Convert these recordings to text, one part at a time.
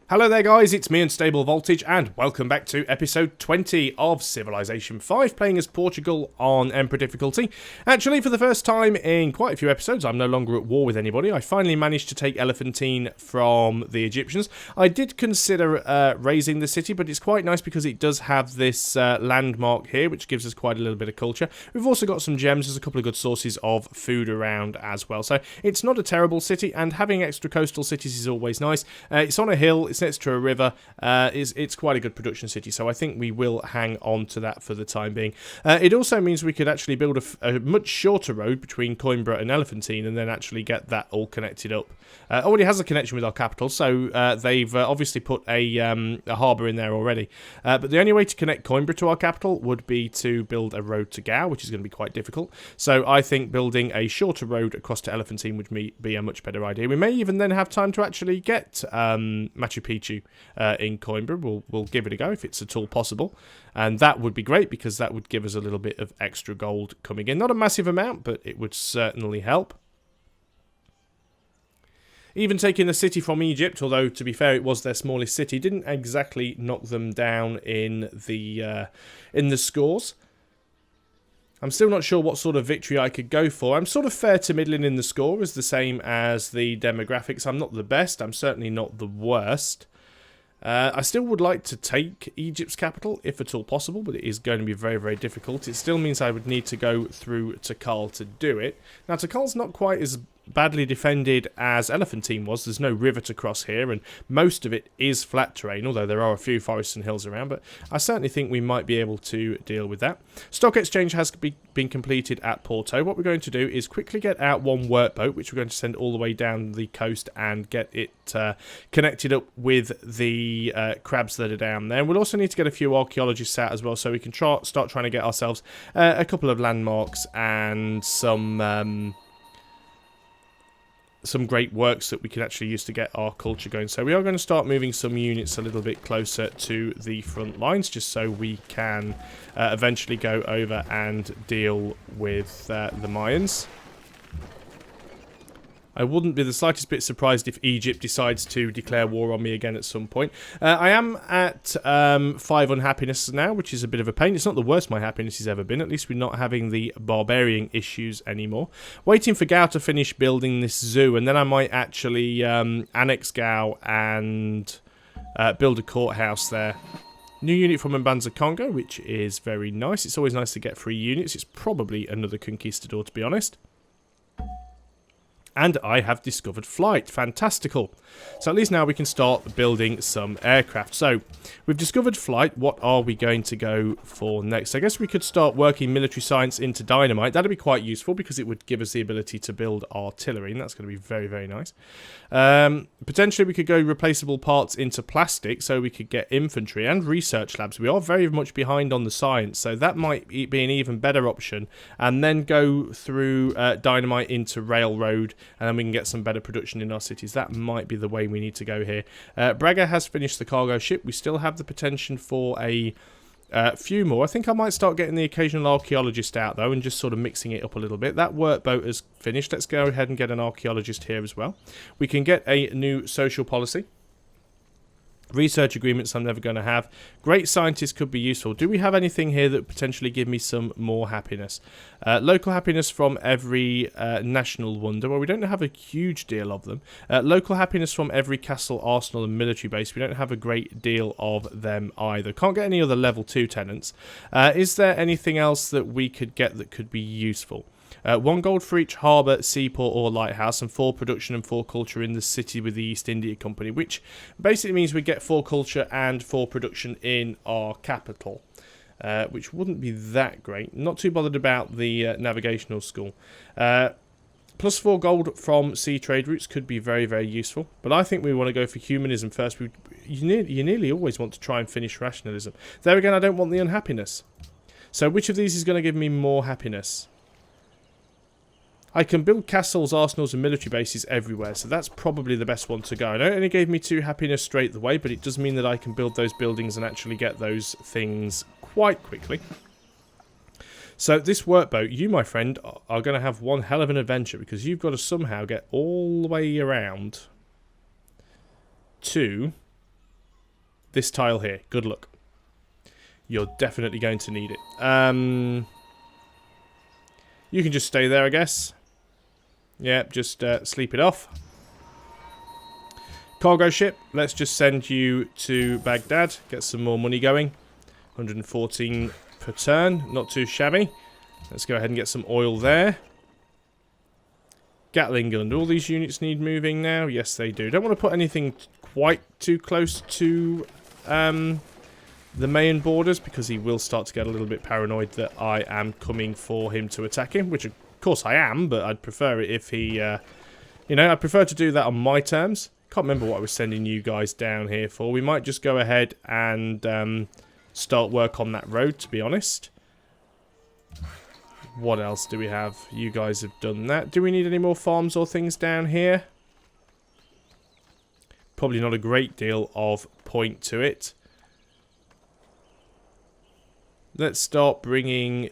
Hello there guys, it's me Unstable Voltage and welcome back to episode 20 of Civilization 5, playing as Portugal on Emperor difficulty. Actually, for the first time in quite a few episodes, I'm no longer at war with anybody. I finally managed to take Elephantine from the Egyptians. I did consider raising the city, but it's quite nice because it does have this landmark here, which gives us quite a little bit of culture. We've also got some gems, there's a couple of good sources of food around as well. So it's not a terrible city, and having extra coastal cities is always nice. It's on a hill, it's next to a river, it's quite a good production city, so I think we will hang on to that for the time being. It also means we could actually build a much shorter road between Coimbra and Elephantine and then actually get that all connected up. Already has a connection with our capital, so they've obviously put a harbour in there already. But the only way to connect Coimbra to our capital would be to build a road to Gao, which is going to be quite difficult. So I think building a shorter road across to Elephantine would be a much better idea. We may even then have time to actually get Machu Picchu in Coimbra. We'll give it a go if it's at all possible. And that would be great because that would give us a little bit of extra gold coming in. Not a massive amount, but it would certainly help. Even taking the city from Egypt, although to be fair it was their smallest city, didn't exactly knock them down in the scores. I'm still not sure what sort of victory I could go for. I'm sort of fair to middling in the score, as the same as the demographics. I'm not the best, I'm certainly not the worst. I still would like to take Egypt's capital, if at all possible, but it is going to be very, very difficult. It still means I would need to go through Tikal to do it. Now, Tikal's not quite as badly defended as Elephantine was. There's no river to cross here, and most of it is flat terrain, although there are a few forests and hills around, but I certainly think we might be able to deal with that. Stock exchange has been completed at Porto. What we're going to do is quickly get out one workboat, which we're going to send all the way down the coast and get it connected up with the crabs that are down there. We'll also need to get a few archaeologists out as well, so we can start trying to get ourselves a couple of landmarks and some great works that we can actually use to get our culture going. So we are going to start moving some units a little bit closer to the front lines, just so we can eventually go over and deal with the Mayans. I wouldn't be the slightest bit surprised if Egypt decides to declare war on me again at some point. I am at 5 unhappiness now, which is a bit of a pain. It's not the worst my happiness has ever been. At least we're not having the barbarian issues anymore. Waiting for Gao to finish building this zoo, and then I might actually annex Gao and build a courthouse there. New unit from Mbanza Congo, which is very nice. It's always nice to get free units. It's probably another conquistador, to be honest. And I have discovered flight. Fantastical. So at least now we can start building some aircraft. So we've discovered flight. What are we going to go for next? I guess we could start working military science into dynamite. That'd be quite useful because it would give us the ability to build artillery, and that's going to be very, very nice. Potentially we could go replaceable parts into plastic, so we could get infantry and research labs. We are very much behind on the science, so that might be an even better option. And then go through dynamite into railroad, and then we can get some better production in our cities. That might be the way we need to go here. Braga has finished the cargo ship. We still have the potential for a few more. I think I might start getting the occasional archaeologist out, though, and just sort of mixing it up a little bit. That workboat has finished. Let's go ahead and get an archaeologist here as well. We can get a new social policy. Research agreements I'm never going to have. Great scientists could be useful. Do we have anything here that potentially give me some more happiness? Local happiness from every national wonder. Well, we don't have a huge deal of them. Local happiness from every castle, arsenal and military base. We don't have a great deal of them either. Can't get any other level 2 tenants. Is there anything else that we could get that could be useful? 1 gold for each harbour, seaport or lighthouse, and 4 production and 4 culture in the city with the East India Company, which basically means we get 4 culture and 4 production in our capital, which wouldn't be that great. Not too bothered about the navigational school. Plus 4 gold from sea trade routes could be very, very useful, but I think we want to go for humanism first. You nearly always want to try and finish rationalism. There again, I don't want the unhappiness. So which of these is going to give me more happiness? I can build castles, arsenals and military bases everywhere, so that's probably the best one to go. I know it only gave me 2 happiness straight away, but it does mean that I can build those buildings and actually get those things quite quickly. So this workboat, you, my friend, are going to have one hell of an adventure, because you've got to somehow get all the way around to this tile here. Good luck. You're definitely going to need it. You can just stay there, I guess. Yeah, just sleep it off. Cargo ship, let's just send you to Baghdad. Get some more money going. 114 per turn, not too shabby. Let's go ahead and get some oil there. Gatling gun, do all these units need moving now? Yes, they do. Don't want to put anything quite too close to the main borders, because he will start to get a little bit paranoid that I am coming for him to attack him, which of course I am, but I'd prefer it if he, you know, I prefer to do that on my terms. Can't remember what I was sending you guys down here for. We might just go ahead and start work on that road, to be honest. What else do we have? You guys have done that. Do we need any more farms or things down here? Probably not a great deal of point to it. Let's start bringing...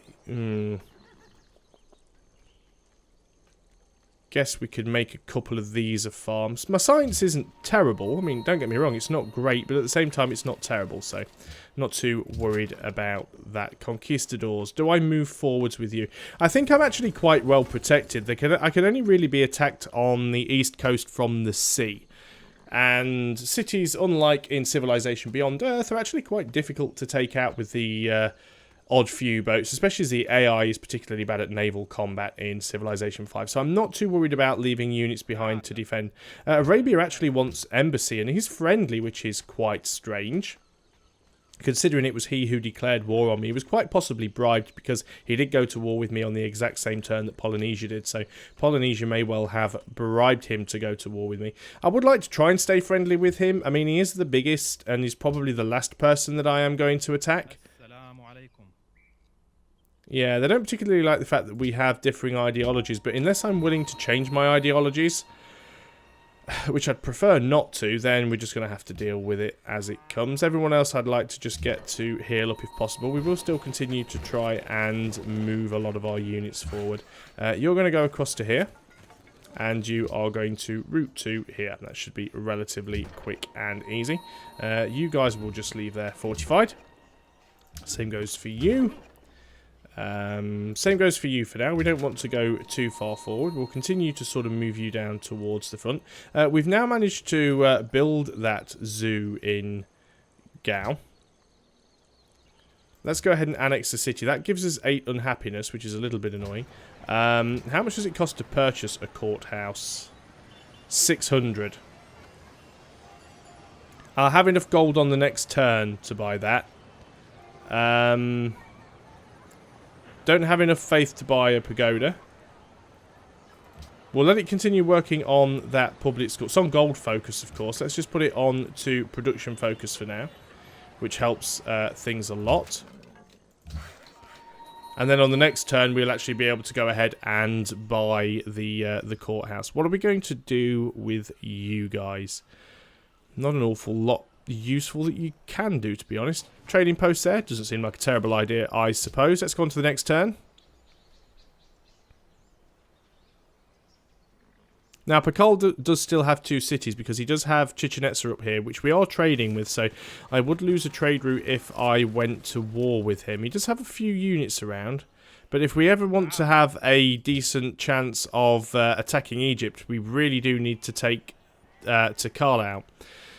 Guess we could make a couple of these of farms. My science isn't terrible. I mean, don't get me wrong, it's not great, but at the same time, it's not terrible, so not too worried about that. Conquistadors, do I move forwards with you? I think I'm actually quite well protected. I can only really be attacked on the east coast from the sea. And cities, unlike in Civilization Beyond Earth, are actually quite difficult to take out with the odd few boats, especially as the AI is particularly bad at naval combat in Civilization 5. So I'm not too worried about leaving units behind to defend. Arabia actually wants embassy, and he's friendly, which is quite strange. Considering it was he who declared war on me, he was quite possibly bribed, because he did go to war with me on the exact same turn that Polynesia did. So Polynesia may well have bribed him to go to war with me. I would like to try and stay friendly with him. I mean, he is the biggest, and he's probably the last person that I am going to attack. Yeah, they don't particularly like the fact that we have differing ideologies, but unless I'm willing to change my ideologies, which I'd prefer not to, then we're just going to have to deal with it as it comes. Everyone else I'd like to just get to heal up if possible. We will still continue to try and move a lot of our units forward. You're going to go across to here, and you are going to route to here. That should be relatively quick and easy. You guys will just leave there fortified. Same goes for you. Same goes for you for now. We don't want to go too far forward. We'll continue to sort of move you down towards the front. We've now managed to build that zoo in Gao. Let's go ahead and annex the city. That gives us 8 unhappiness, which is a little bit annoying. How much does it cost to purchase a courthouse? 600. I'll have enough gold on the next turn to buy that. Don't have enough faith to buy a pagoda. We'll let it continue working on that public school. It's on gold focus, of course. Let's just put it on to production focus for now, which helps things a lot. And then on the next turn, we'll actually be able to go ahead and buy the courthouse. What are we going to do with you guys? Not an awful lot useful that you can do, to be honest. Trading post there doesn't seem like a terrible idea, I suppose. Let's go on to the next turn. Now, Pakal does still have 2 cities, because he does have Chichen Itza up here, which we are trading with, so I would lose a trade route if I went to war with him. He does have a few units around, but if we ever want to have a decent chance of attacking Egypt, we really do need to take Takal out.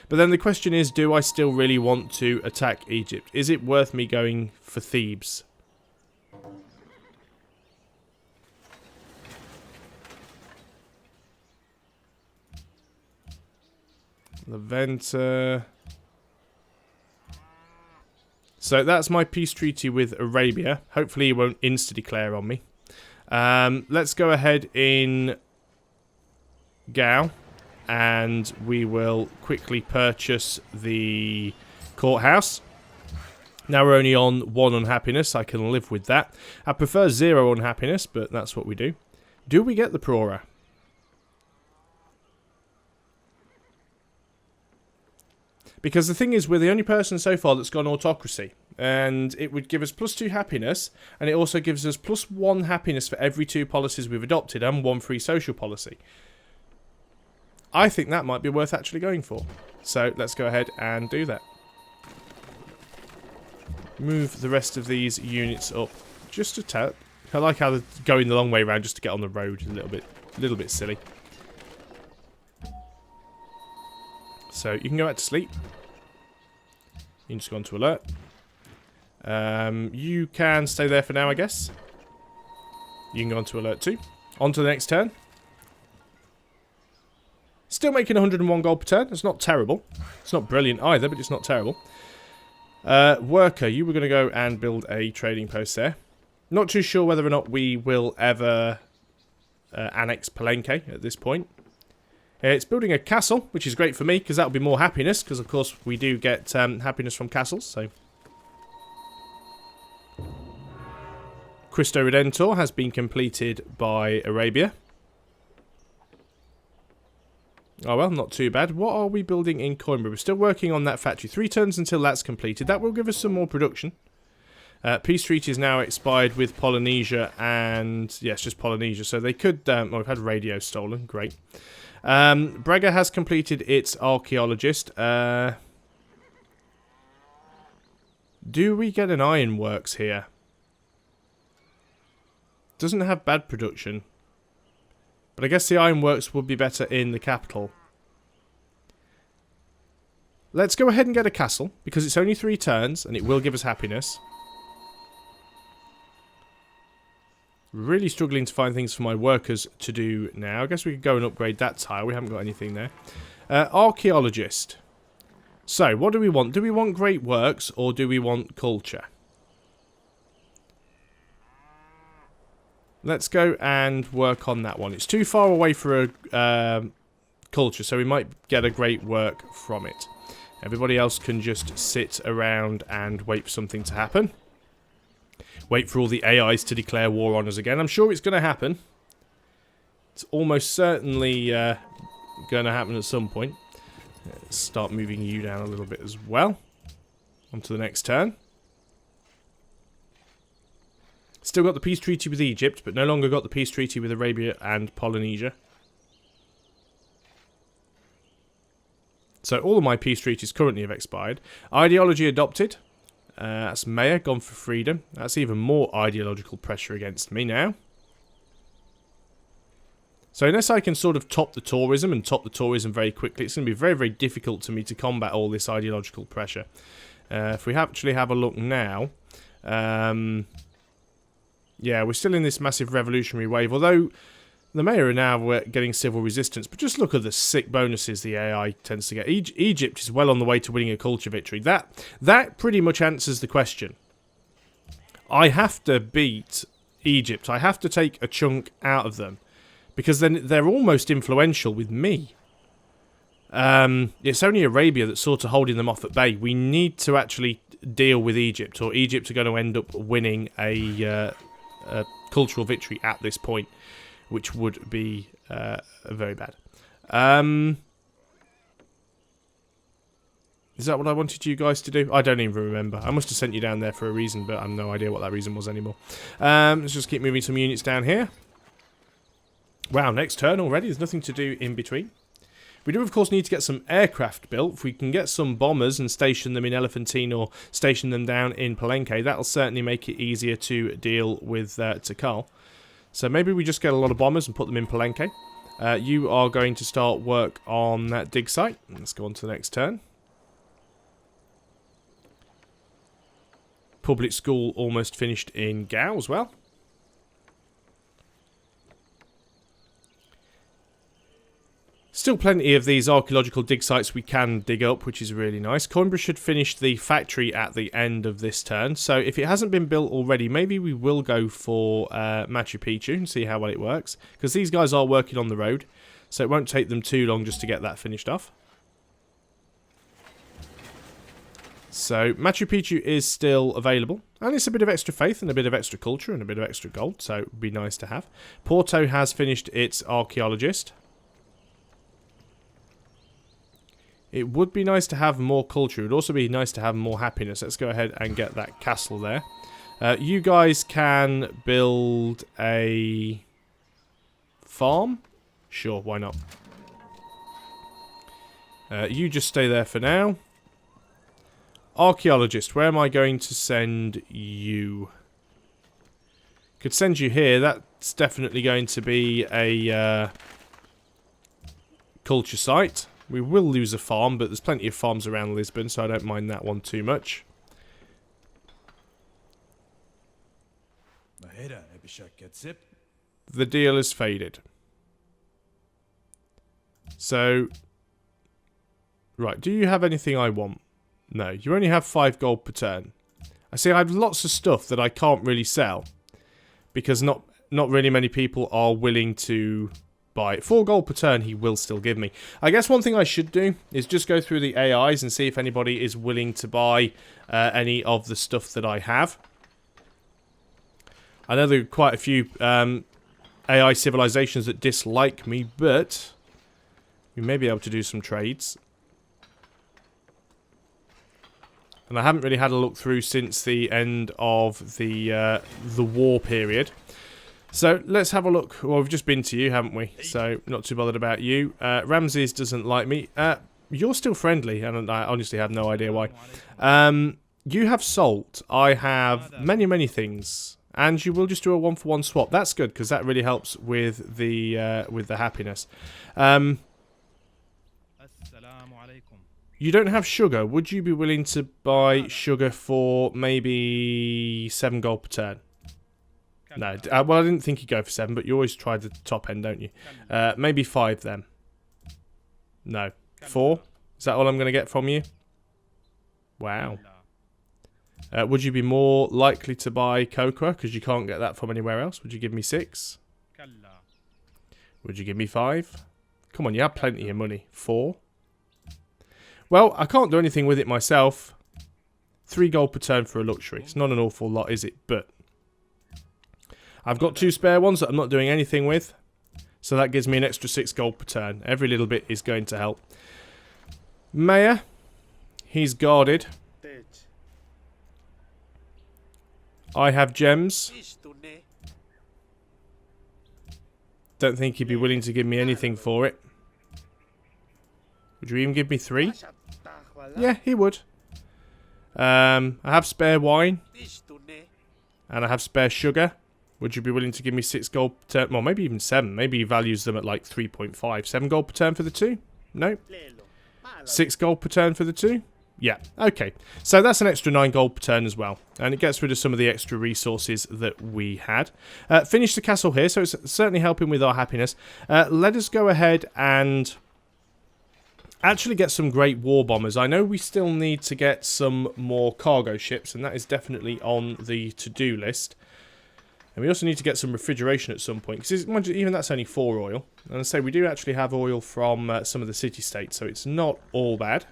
But then the question is, do I still really want to attack Egypt? Is it worth me going for Thebes? Levanta. So that's my peace treaty with Arabia. Hopefully he won't insta-declare on me. Let's go ahead in Gao. And we will quickly purchase the courthouse. Now we're only on 1 unhappiness. I can live with that. I prefer 0 unhappiness, but that's what we do. Do we get the Prora? Because the thing is, we're the only person so far that's gone autocracy. And it would give us +2 happiness. And it also gives us +1 happiness for every 2 policies we've adopted. And 1 free social policy. I think that might be worth actually going for. So let's go ahead and do that. Move the rest of these units up just a tad. I like how they're going the long way around just to get on the road. A little bit silly. So you can go back to sleep. You can just go on to alert. You can stay there for now, I guess. You can go on to alert too. On to the next turn. Still making 101 gold per turn. It's not terrible. It's not brilliant either, but it's not terrible. Worker, you were going to go and build a trading post there. Not too sure whether or not we will ever annex Palenque at this point. It's building a castle, which is great for me, because that'll be more happiness, because of course we do get happiness from castles, so... Cristo Redentor has been completed by Arabia. Oh well, not too bad. What are we building in Coimbra? We're still working on that factory. 3 turns until that's completed. That will give us some more production. Peace treaty is now expired with Polynesia and... yes, just Polynesia. So they could... well, we've had radio stolen. Great. Braga has completed its archaeologist. Do we get an ironworks here? Doesn't have bad production. But I guess the ironworks would be better in the capital. Let's go ahead and get a castle, because it's only 3 turns, and it will give us happiness. Really struggling to find things for my workers to do now. I guess we could go and upgrade that tile. We haven't got anything there. Archaeologist. So, what do we want? Do we want great works, or do we want culture? Let's go and work on that one. It's too far away for a culture, so we might get a great work from it. Everybody else can just sit around and wait for something to happen. Wait for all the AIs to declare war on us again. I'm sure it's going to happen. It's almost certainly going to happen at some point. Let's start moving you down a little bit as well. On to the next turn. Still got the peace treaty with Egypt, but no longer got the peace treaty with Arabia and Polynesia. So all of my peace treaties currently have expired. Ideology adopted. That's Mayor, gone for freedom. That's even more ideological pressure against me now. So unless I can sort of top the tourism very quickly, it's going to be very, very difficult to me to combat all this ideological pressure. If we actually have a look now... yeah, we're still in this massive revolutionary wave, although the mayor are now getting civil resistance. But just look at the sick bonuses the AI tends to get. Egypt is well on the way to winning a culture victory. That pretty much answers the question. I have to beat Egypt. I have to take a chunk out of them, because then they're almost influential with me. It's only Arabia that's sort of holding them off at bay. We need to actually deal with Egypt, or Egypt are going to end up winning a cultural victory at this point, which would be very bad. Is that what I wanted you guys to do? I don't even remember. I must have sent you down there for a reason, but I have no idea what that reason was anymore. Let's just keep moving some units down here. Wow, next turn already. There's nothing to do in between. We do, of course, need to get some aircraft built. If we can get some bombers and station them in Elephantine or station them down in Palenque, that'll certainly make it easier to deal with Tikal. So maybe we just get a lot of bombers and put them in Palenque. You are going to start work on that dig site. Let's go on to the next turn. Public school almost finished in Gao as well. Still plenty of these archaeological dig sites we can dig up, which is really nice. Coimbra should finish the factory at the end of this turn. So if it hasn't been built already, maybe we will go for Machu Picchu and see how well it works. Because these guys are working on the road, so it won't take them too long just to get that finished off. So Machu Picchu is still available. And it's a bit of extra faith and a bit of extra culture and a bit of extra gold, so it would be nice to have. Porto has finished its archaeologist. It would be nice to have more culture. It would also be nice to have more happiness. Let's go ahead and get that castle there. You guys can build a farm. Sure, why not? You just stay there for now. Archaeologist, where am I going to send you? Could send you here. That's definitely going to be a culture site. We will lose a farm, but there's plenty of farms around Lisbon, so I don't mind that one too much. The deal is faded. So, right, do you have anything I want? No, you only have 5 gold per turn. I see I have lots of stuff that I can't really sell. Because not really many people are willing to buy it. 4 gold per turn he will still give me. I guess one thing I should do is just go through the AIs and see if anybody is willing to buy any of the stuff that I have. I know there are quite a few AI civilizations that dislike me, but we may be able to do some trades. And I haven't really had a look through since the end of the war period. So let's have a look. Well, we've just been to you, haven't we? So not too bothered about you. Ramses doesn't like me. You're still friendly, and I honestly have no idea why. You have salt. I have many things, and you will just do a 1-for-1 swap. That's good because that really helps with the happiness. You don't have sugar. Would you be willing to buy sugar for maybe 7 gold per turn? No. Well, I didn't think you'd go for 7, but you always try the top end, don't you? Maybe 5 then. No. 4? Is that all I'm going to get from you? Wow. Would you be more likely to buy cocoa? Because you can't get that from anywhere else. Would you give me 6? Would you give me 5? Come on, you have plenty of money. 4? Well, I can't do anything with it myself. 3 gold per turn for a luxury. It's not an awful lot, is it? But I've got 2 spare ones that I'm not doing anything with. So that gives me an extra 6 gold per turn. Every little bit is going to help. Mayor. He's guarded. I have gems. Don't think he'd be willing to give me anything for it. Would you even give me 3? Yeah, he would. I have spare wine. And I have spare sugar. Would you be willing to give me 6 gold per turn? Well, maybe even 7. Maybe he values them at like 3.5. 7 gold per turn for the 2? No. 6 gold per turn for the 2? Yeah, okay. So that's an extra 9 gold per turn as well. And it gets rid of some of the extra resources that we had. Finish the castle here, so it's certainly helping with our happiness. Let us go ahead and actually get some great war bombers. I know we still need to get some more cargo ships, and that is definitely on the to-do list. And we also need to get some refrigeration at some point, because even that's only 4 oil. And I say we do actually have oil from some of the city-states, so it's not all bad.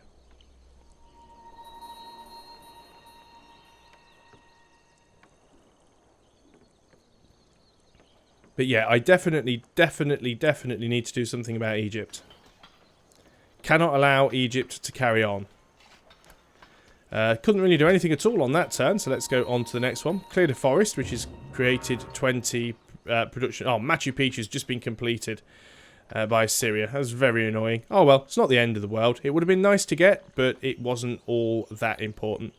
But yeah, I definitely need to do something about Egypt. Cannot allow Egypt to carry on. Couldn't really do anything at all on that turn, so let's go on to the next one. Cleared a forest, which has created 20 production. Oh, Machu Picchu has just been completed by Syria. That's very annoying. Oh well, it's not the end of the world. It would have been nice to get, but it wasn't all that important.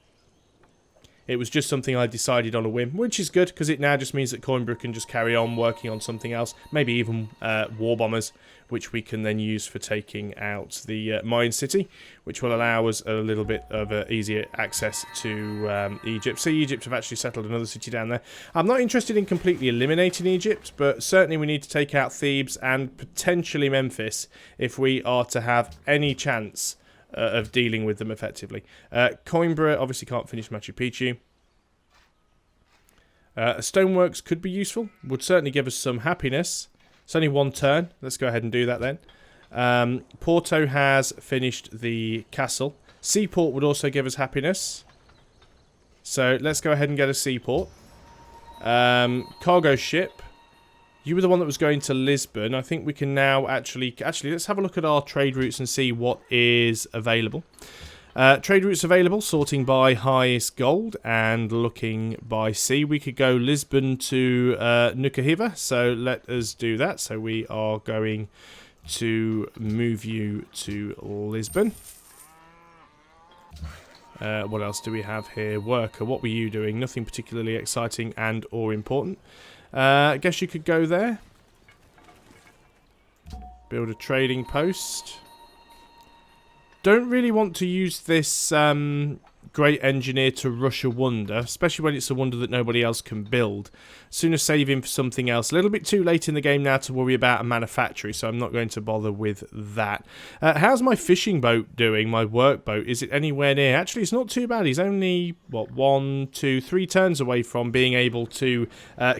It was just something I decided on a whim, which is good, because it now just means that Coimbra can just carry on working on something else. Maybe even war bombers, which we can then use for taking out the Mayan city, which will allow us a little bit of easier access to Egypt. See, Egypt have actually settled another city down there. I'm not interested in completely eliminating Egypt, but certainly we need to take out Thebes and potentially Memphis if we are to have any chance of dealing with them effectively. Coimbra obviously can't finish Machu Picchu. Stoneworks could be useful. Would certainly give us some happiness. It's only 1 turn. Let's go ahead and do that then. Porto has finished the castle. Seaport would also give us happiness. So let's go ahead and get a seaport. Cargo ship. You were the one that was going to Lisbon. I think we can now actually, let's have a look at our trade routes and see what is available. Trade routes available, sorting by highest gold and looking by sea. We could go Lisbon to Nukuhiva, so let us do that. So we are going to move you to Lisbon. What else do we have here? Worker, what were you doing? Nothing particularly exciting and or important. I guess you could go there. Build a trading post. Don't really want to use this great engineer to rush a wonder, especially when it's a wonder that nobody else can build. Sooner save him for something else. A little bit too late in the game now to worry about a manufactory, so I'm not going to bother with that. How's my fishing boat doing, my workboat? Is it anywhere near? Actually, it's not too bad. He's only, what, 1, 2, 3 turns away from being able to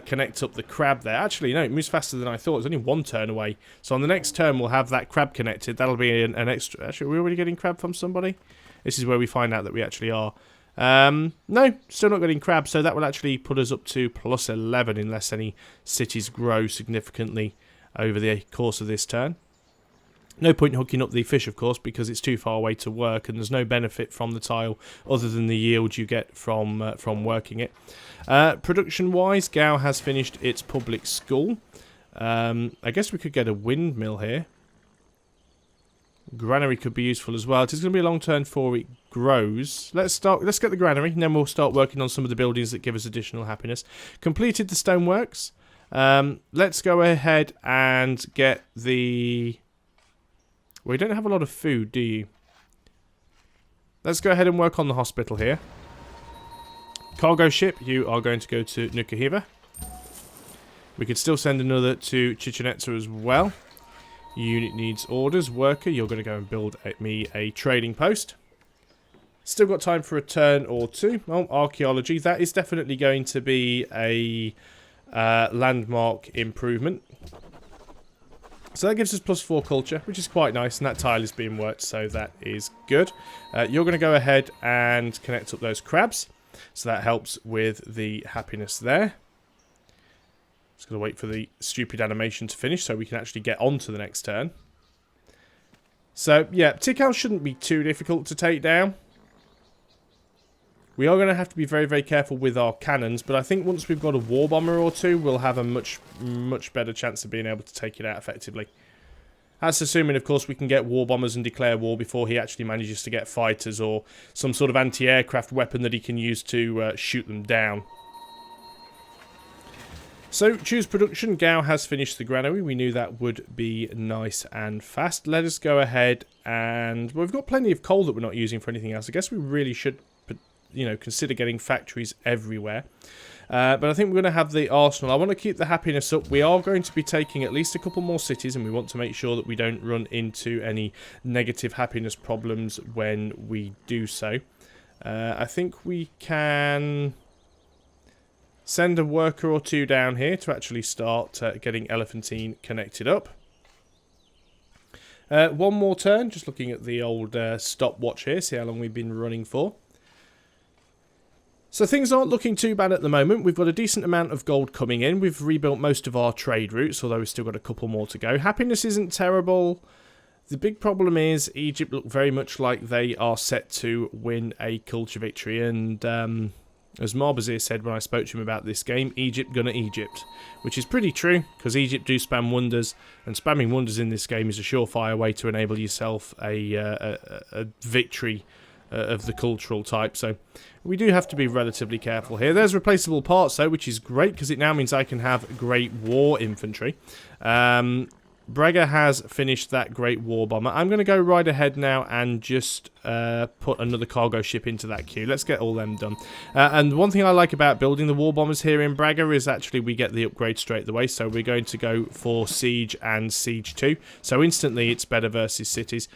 connect up the crab there. Actually, no, it moves faster than I thought. It's only 1 turn away. So on the next turn, we'll have that crab connected. That'll be an extra... Actually, are we already getting crab from somebody? This is where we find out that we actually are. No, still not getting crab, so that will actually put us up to plus 11 unless any cities grow significantly over the course of this turn. No point hooking up the fish, of course, because it's too far away to work, and there's no benefit from the tile other than the yield you get from working it. Production-wise, Gao has finished its public school. I guess we could get a windmill here. Granary could be useful as well. It is going to be a long turn before it grows. Let's get the granary, and then we'll start working on some of the buildings that give us additional happiness. Completed the stoneworks. Let's go ahead and get the... Well, you don't have a lot of food, do you? Let's go ahead and work on the hospital here. Cargo ship, you are going to go to Nukahiva. We could still send another to Chichen Itza as well. Unit needs orders. Worker, you're going to go and build me a trading post. Still got time for a turn or two. Oh, archaeology. That is definitely going to be a landmark improvement. So that gives us +4 culture, which is quite nice. And that tile is being worked, so that is good. You're going to go ahead and connect up those crabs. So that helps with the happiness there. Just going to wait for the stupid animation to finish so we can actually get on to the next turn. So, yeah, Tikal shouldn't be too difficult to take down. We are going to have to be very, very careful with our cannons, but I think once we've got a war bomber or two, we'll have a much, much better chance of being able to take it out effectively. That's assuming, of course, we can get war bombers and declare war before he actually manages to get fighters or some sort of anti-aircraft weapon that he can use to shoot them down. So, choose production. Gao has finished the granary. We knew that would be nice and fast. Let us go ahead and... Well, we've got plenty of coal that we're not using for anything else. I guess we really should, consider getting factories everywhere. But I think we're going to have the arsenal. I want to keep the happiness up. We are going to be taking at least a couple more cities, and we want to make sure that we don't run into any negative happiness problems when we do so. I think we can... send a worker or two down here to actually start getting Elephantine connected up. One more turn, just looking at the old stopwatch here, see how long we've been running for. So things aren't looking too bad at the moment. We've got a decent amount of gold coming in. We've rebuilt most of our trade routes, although we've still got a couple more to go. Happiness isn't terrible. The big problem is Egypt look very much like they are set to win a culture victory, and... as Marbazir said when I spoke to him about this game, Egypt gonna Egypt. Which is pretty true, because Egypt do spam wonders, and spamming wonders in this game is a surefire way to enable yourself a victory of the cultural type. So we do have to be relatively careful here. There's replaceable parts though, which is great, because it now means I can have Great War Infantry. Brega has finished that Great War Bomber. I'm going to go right ahead now and just put another cargo ship into that queue. Let's get all them done. And one thing I like about building the War Bombers here in Braga is actually we get the upgrade straight away. So we're going to go for Siege and Siege 2. So instantly it's better versus cities.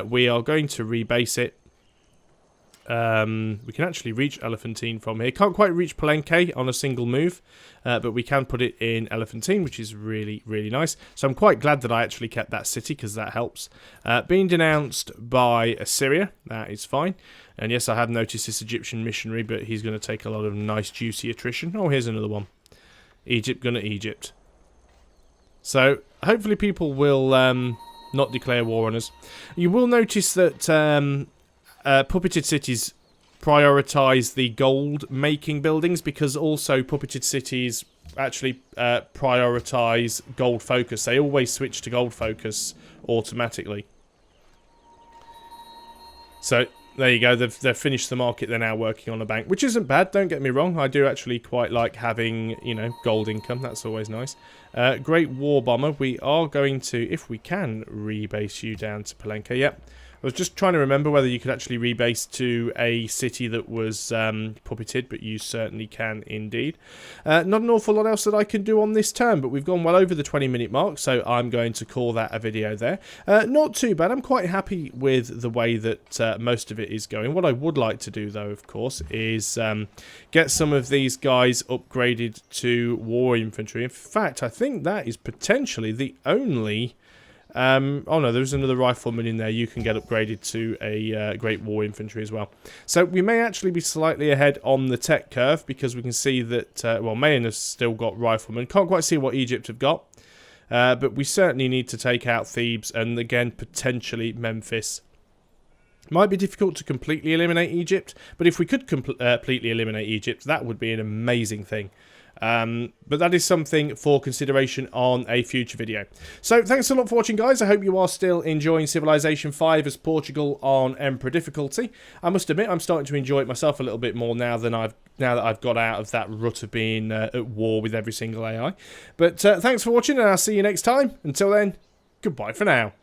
We are going to rebase it. We can actually reach Elephantine from here. Can't quite reach Palenque on a single move, but we can put it in Elephantine, which is really, really nice. So I'm quite glad that I actually kept that city, because that helps. Being denounced by Assyria, that is fine. And yes, I have noticed this Egyptian missionary, but he's going to take a lot of nice, juicy attrition. Oh, here's another one. Egypt gonna Egypt. So hopefully people will not declare war on us. You will notice that... puppeted cities prioritize the gold making buildings, because also puppeted cities actually prioritize gold focus. They always switch to gold focus automatically. So there you go. They've finished the market. They're now working on a bank, which isn't bad. Don't get me wrong. I do actually quite like having, you know, gold income. That's always nice. Great War Bomber. We are going to, if we can, rebase you down to Palenque. Yep. I was just trying to remember whether you could actually rebase to a city that was puppeted, but you certainly can indeed. Not an awful lot else that I can do on this turn, but we've gone well over the 20-minute mark, so I'm going to call that a video there. Not too bad. I'm quite happy with the way that most of it is going. What I would like to do, though, of course, is get some of these guys upgraded to war infantry. In fact, I think that is potentially the only... oh no, there's another rifleman in there. You can get upgraded to a Great War Infantry as well. So we may actually be slightly ahead on the tech curve because we can see that, well, Mayan has still got riflemen. Can't quite see what Egypt have got. But we certainly need to take out Thebes and, again, potentially Memphis. Might be difficult to completely eliminate Egypt, but if we could completely eliminate Egypt, that would be an amazing thing. But that is something for consideration on a future video. So thanks a lot for watching, guys. I hope you are still enjoying Civilization 5 as Portugal on Emperor difficulty. I must admit I'm starting to enjoy it myself a little bit more now that I've got out of that rut of being at war with every single AI. But thanks for watching, and I'll see you next time. Until then, goodbye for now.